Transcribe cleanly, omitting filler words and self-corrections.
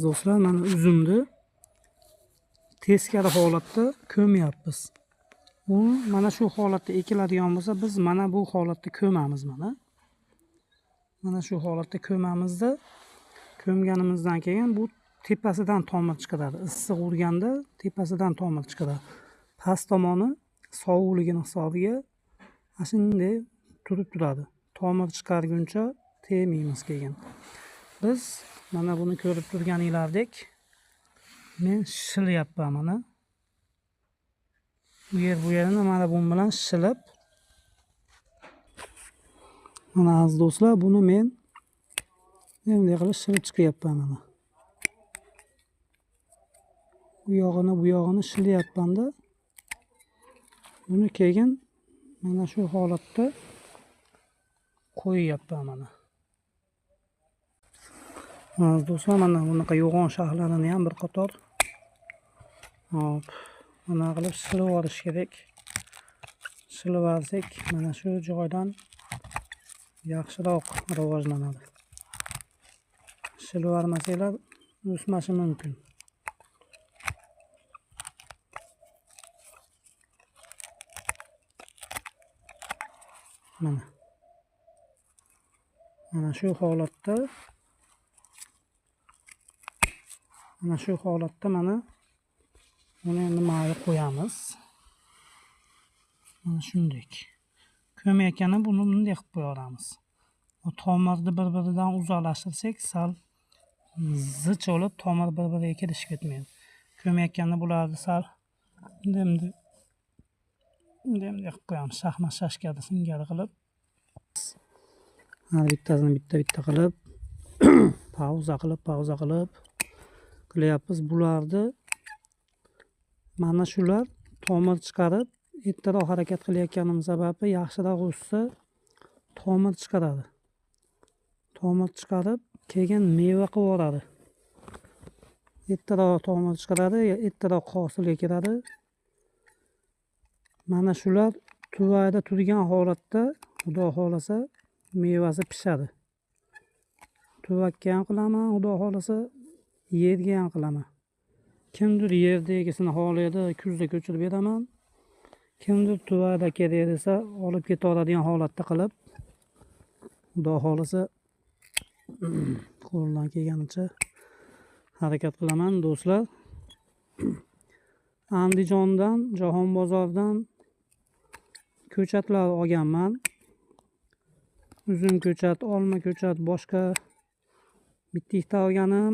Do'stlar, mana uzumni teskari holatda ko'myapmiz. U mana shu holatda ekiladigan bo'lsa, biz mana bu holatda ko'mamiz. Mana shu holatda ko'mamizda, ko'mganimizdan keyin bu tepasidan tomir chiqaradi. Issiq urganda tepasidan tomir chiqaradi. Past tomoni sovuqligini hisobiga shunday turib turadi. Tomir chiqarguncha tegmaymiz keyin. Biz mana buni ko'rib turganinglardek, men shilyapman mana. Bu yerini mana bu bilan shilib, mana aziz do'stlar, buni men bunday qilib shilib chiqyapman mana. Bu yog'ini shilyapman-da. Buni keyin mana shu holatda qo'yyapman mana. Aziz do'stlar, mana bunaqa yo'g'on shoxlarini ham bir qator hop mana qilib shilib olish kerak. Shilib olsak, mana shu joydan yaxshiroq rivojlanadi. Shilib olmasanglar o'smashi mumkin. Mana shu holatda mana buni endi mayga qo'yamiz. Mana shunday. Ko'mayotganda buni bunday qilib qo'yamiz. Bu tomirni bir-biridan uzoqlashtirsak, sal zich olib, tomir bir-biriga kirishib ketmaydi. Ko'mayotganda bularni sal bunday qilib qo'yamiz. Shaxmat shashkada singari qilib. Har bittasini bitta-bitta qilib pauza qilib qilyapmiz. Bularni mana shular tomir chiqarib, ertaroq harakat qilayotganim sababi yaxshiroq o'ssa tomir chiqaradi. Tomir chiqarib, keyin meva qilib yuboradi. Ertaroq tomir chiqaradi, ertaroq hosilga kiradi. Mana shular tuvayda turgan holatda, xudo xolasa, mevasi pishadi. Tuvakka ham qilaman, xudo xolasa, yerga ham qilaman. Kimdir yerdagisini xohlaydi, kuzda ko'chirib beraman. Kimdir tuvada kerak desa, olib keta oladigan holatda qilib, xudo xolasa, qo'ldan kelganicha harakat qilaman do'stlar. Andijondan, Jahon bozoridan ko'chatlar olganman. Uzum ko'chat, olma ko'chat, boshqa bitta olganim